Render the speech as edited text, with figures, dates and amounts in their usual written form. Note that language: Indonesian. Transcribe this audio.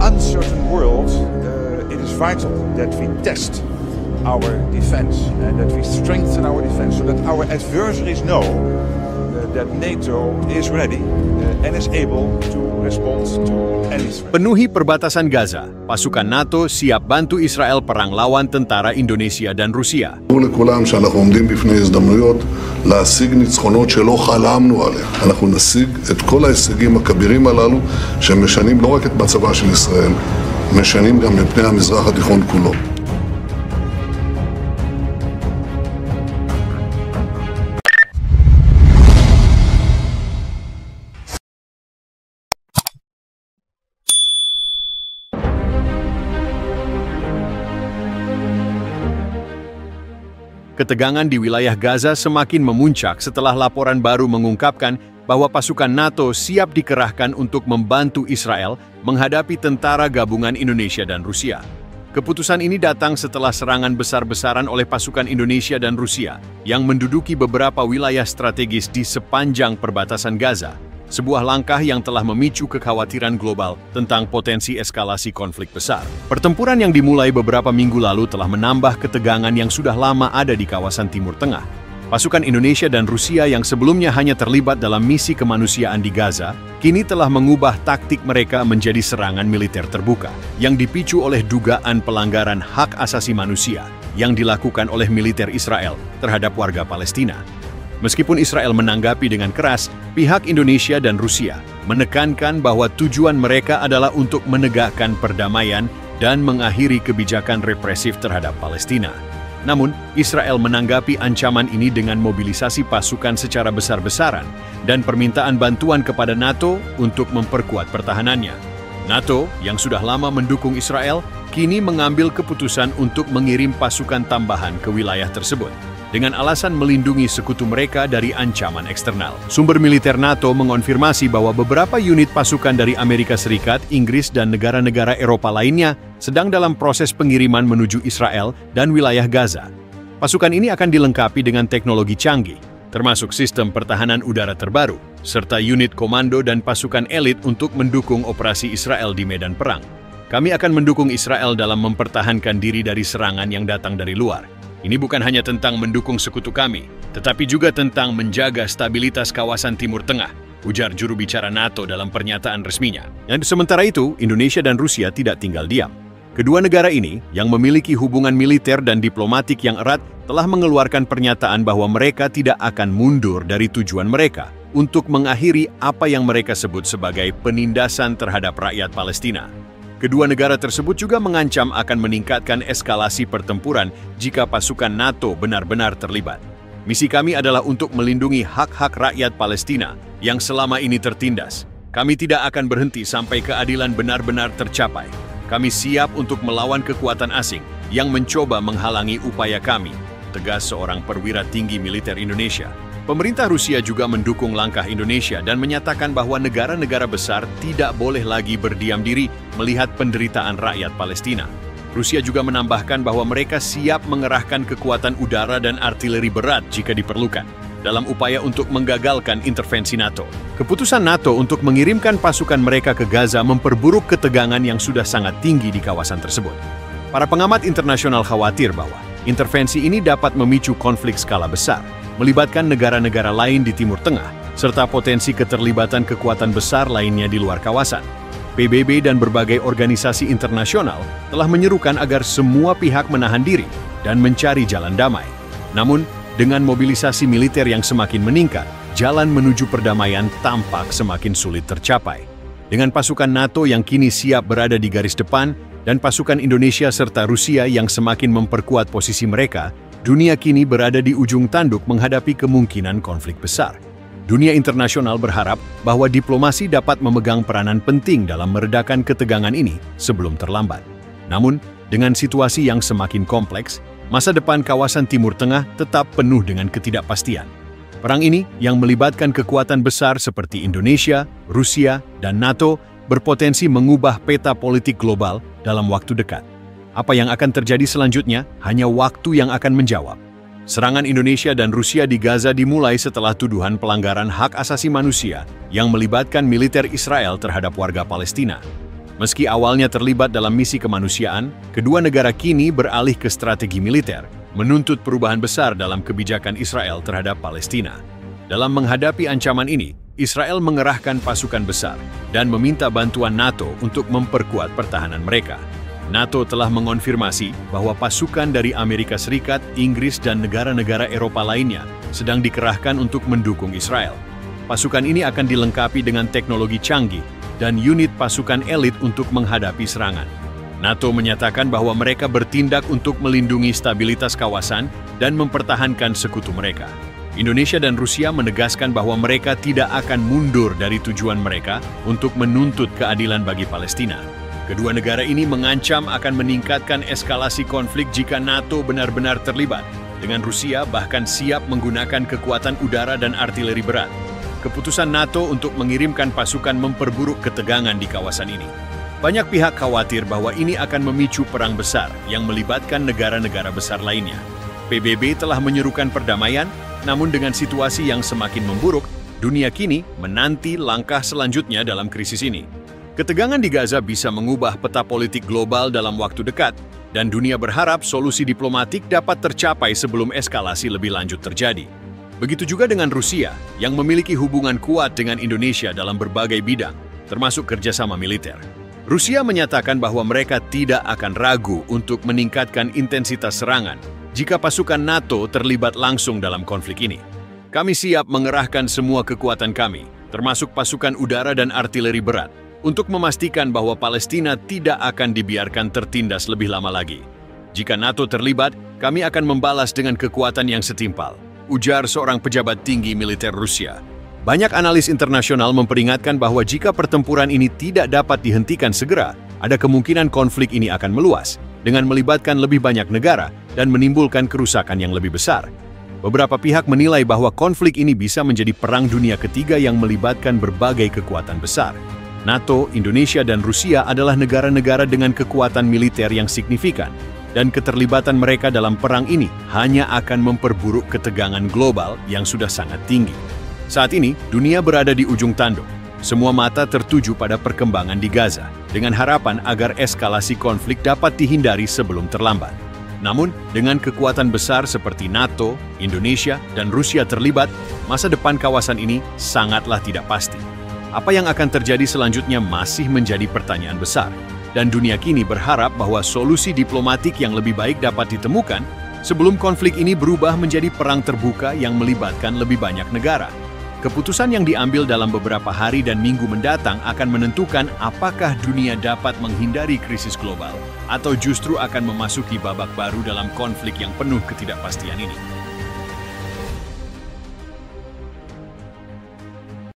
uncertain world, it is vital that we test our defense and that we strengthen our defense so that our adversaries know that NATO is ready and is able to respond to any threat. Penuhi perbatasan Gaza, pasukan NATO siap bantu Israel perang lawan tentara Indonesia dan Rusia. לכולם שאנחנו עומדים בפני הזדמנויות להשיג ניצחונות שלא חלמנו עליהם. אנחנו נשיג את כל ההישגים הכבירים הללו שמשנים לא רק את מצבה של ישראל, משנים גם את פני המזרח התיכון כולו. Ketegangan di wilayah Gaza semakin memuncak setelah laporan baru mengungkapkan bahwa pasukan NATO siap dikerahkan untuk membantu Israel menghadapi tentara gabungan Indonesia dan Rusia. Keputusan ini datang setelah serangan besar-besaran oleh pasukan Indonesia dan Rusia yang menduduki beberapa wilayah strategis di sepanjang perbatasan Gaza. Sebuah langkah yang telah memicu kekhawatiran global tentang potensi eskalasi konflik besar. Pertempuran yang dimulai beberapa minggu lalu telah menambah ketegangan yang sudah lama ada di kawasan Timur Tengah. Pasukan Indonesia dan Rusia yang sebelumnya hanya terlibat dalam misi kemanusiaan di Gaza, kini telah mengubah taktik mereka menjadi serangan militer terbuka, yang dipicu oleh dugaan pelanggaran hak asasi manusia yang dilakukan oleh militer Israel terhadap warga Palestina. Meskipun Israel menanggapi dengan keras, pihak Indonesia dan Rusia menekankan bahwa tujuan mereka adalah untuk menegakkan perdamaian dan mengakhiri kebijakan represif terhadap Palestina. Namun, Israel menanggapi ancaman ini dengan mobilisasi pasukan secara besar-besaran dan permintaan bantuan kepada NATO untuk memperkuat pertahanannya. NATO, yang sudah lama mendukung Israel, kini mengambil keputusan untuk mengirim pasukan tambahan ke wilayah tersebut, dengan alasan melindungi sekutu mereka dari ancaman eksternal. Sumber militer NATO mengonfirmasi bahwa beberapa unit pasukan dari Amerika Serikat, Inggris, dan negara-negara Eropa lainnya sedang dalam proses pengiriman menuju Israel dan wilayah Gaza. Pasukan ini akan dilengkapi dengan teknologi canggih, termasuk sistem pertahanan udara terbaru, serta unit komando dan pasukan elit untuk mendukung operasi Israel di medan perang. Kami akan mendukung Israel dalam mempertahankan diri dari serangan yang datang dari luar. Ini bukan hanya tentang mendukung sekutu kami, tetapi juga tentang menjaga stabilitas kawasan Timur Tengah, ujar juru bicara NATO dalam pernyataan resminya. Dan sementara itu, Indonesia dan Rusia tidak tinggal diam. Kedua negara ini, yang memiliki hubungan militer dan diplomatik yang erat, telah mengeluarkan pernyataan bahwa mereka tidak akan mundur dari tujuan mereka untuk mengakhiri apa yang mereka sebut sebagai penindasan terhadap rakyat Palestina. Kedua negara tersebut juga mengancam akan meningkatkan eskalasi pertempuran jika pasukan NATO benar-benar terlibat. Misi kami adalah untuk melindungi hak-hak rakyat Palestina yang selama ini tertindas. Kami tidak akan berhenti sampai keadilan benar-benar tercapai. Kami siap untuk melawan kekuatan asing yang mencoba menghalangi upaya kami, tegas seorang perwira tinggi militer Indonesia. Pemerintah Rusia juga mendukung langkah Indonesia dan menyatakan bahwa negara-negara besar tidak boleh lagi berdiam diri melihat penderitaan rakyat Palestina. Rusia juga menambahkan bahwa mereka siap mengerahkan kekuatan udara dan artileri berat jika diperlukan dalam upaya untuk menggagalkan intervensi NATO. Keputusan NATO untuk mengirimkan pasukan mereka ke Gaza memperburuk ketegangan yang sudah sangat tinggi di kawasan tersebut. Para pengamat internasional khawatir bahwa intervensi ini dapat memicu konflik skala besar, melibatkan negara-negara lain di Timur Tengah, serta potensi keterlibatan kekuatan besar lainnya di luar kawasan. PBB dan berbagai organisasi internasional telah menyerukan agar semua pihak menahan diri dan mencari jalan damai. Namun, dengan mobilisasi militer yang semakin meningkat, jalan menuju perdamaian tampak semakin sulit tercapai. Dengan pasukan NATO yang kini siap berada di garis depan, dan pasukan Indonesia serta Rusia yang semakin memperkuat posisi mereka, dunia kini berada di ujung tanduk menghadapi kemungkinan konflik besar. Dunia internasional berharap bahwa diplomasi dapat memegang peranan penting dalam meredakan ketegangan ini sebelum terlambat. Namun, dengan situasi yang semakin kompleks, masa depan kawasan Timur Tengah tetap penuh dengan ketidakpastian. Perang ini, yang melibatkan kekuatan besar seperti Indonesia, Rusia, dan NATO, berpotensi mengubah peta politik global dalam waktu dekat. Apa yang akan terjadi selanjutnya hanya waktu yang akan menjawab. Serangan Indonesia dan Rusia di Gaza dimulai setelah tuduhan pelanggaran hak asasi manusia yang melibatkan militer Israel terhadap warga Palestina. Meski awalnya terlibat dalam misi kemanusiaan, kedua negara kini beralih ke strategi militer, menuntut perubahan besar dalam kebijakan Israel terhadap Palestina. Dalam menghadapi ancaman ini, Israel mengerahkan pasukan besar dan meminta bantuan NATO untuk memperkuat pertahanan mereka. NATO telah mengonfirmasi bahwa pasukan dari Amerika Serikat, Inggris, dan negara-negara Eropa lainnya sedang dikerahkan untuk mendukung Israel. Pasukan ini akan dilengkapi dengan teknologi canggih dan unit pasukan elit untuk menghadapi serangan. NATO menyatakan bahwa mereka bertindak untuk melindungi stabilitas kawasan dan mempertahankan sekutu mereka. Indonesia dan Rusia menegaskan bahwa mereka tidak akan mundur dari tujuan mereka untuk menuntut keadilan bagi Palestina. Kedua negara ini mengancam akan meningkatkan eskalasi konflik jika NATO benar-benar terlibat, dengan Rusia bahkan siap menggunakan kekuatan udara dan artileri berat. Keputusan NATO untuk mengirimkan pasukan memperburuk ketegangan di kawasan ini. Banyak pihak khawatir bahwa ini akan memicu perang besar yang melibatkan negara-negara besar lainnya. PBB telah menyerukan perdamaian, namun dengan situasi yang semakin memburuk, dunia kini menanti langkah selanjutnya dalam krisis ini. Ketegangan di Gaza bisa mengubah peta politik global dalam waktu dekat, dan dunia berharap solusi diplomatik dapat tercapai sebelum eskalasi lebih lanjut terjadi. Begitu juga dengan Rusia, yang memiliki hubungan kuat dengan Indonesia dalam berbagai bidang, termasuk kerjasama militer. Rusia menyatakan bahwa mereka tidak akan ragu untuk meningkatkan intensitas serangan jika pasukan NATO terlibat langsung dalam konflik ini. Kami siap mengerahkan semua kekuatan kami, termasuk pasukan udara dan artileri berat, untuk memastikan bahwa Palestina tidak akan dibiarkan tertindas lebih lama lagi. Jika NATO terlibat, kami akan membalas dengan kekuatan yang setimpal, ujar seorang pejabat tinggi militer Rusia. Banyak analis internasional memperingatkan bahwa jika pertempuran ini tidak dapat dihentikan segera, ada kemungkinan konflik ini akan meluas, dengan melibatkan lebih banyak negara dan menimbulkan kerusakan yang lebih besar. Beberapa pihak menilai bahwa konflik ini bisa menjadi perang dunia ketiga yang melibatkan berbagai kekuatan besar. NATO, Indonesia, dan Rusia adalah negara-negara dengan kekuatan militer yang signifikan, dan keterlibatan mereka dalam perang ini hanya akan memperburuk ketegangan global yang sudah sangat tinggi. Saat ini, dunia berada di ujung tanduk. Semua mata tertuju pada perkembangan di Gaza, dengan harapan agar eskalasi konflik dapat dihindari sebelum terlambat. Namun, dengan kekuatan besar seperti NATO, Indonesia, dan Rusia terlibat, masa depan kawasan ini sangatlah tidak pasti. Apa yang akan terjadi selanjutnya masih menjadi pertanyaan besar, dan dunia kini berharap bahwa solusi diplomatik yang lebih baik dapat ditemukan sebelum konflik ini berubah menjadi perang terbuka yang melibatkan lebih banyak negara. Keputusan yang diambil dalam beberapa hari dan minggu mendatang akan menentukan apakah dunia dapat menghindari krisis global atau justru akan memasuki babak baru dalam konflik yang penuh ketidakpastian ini.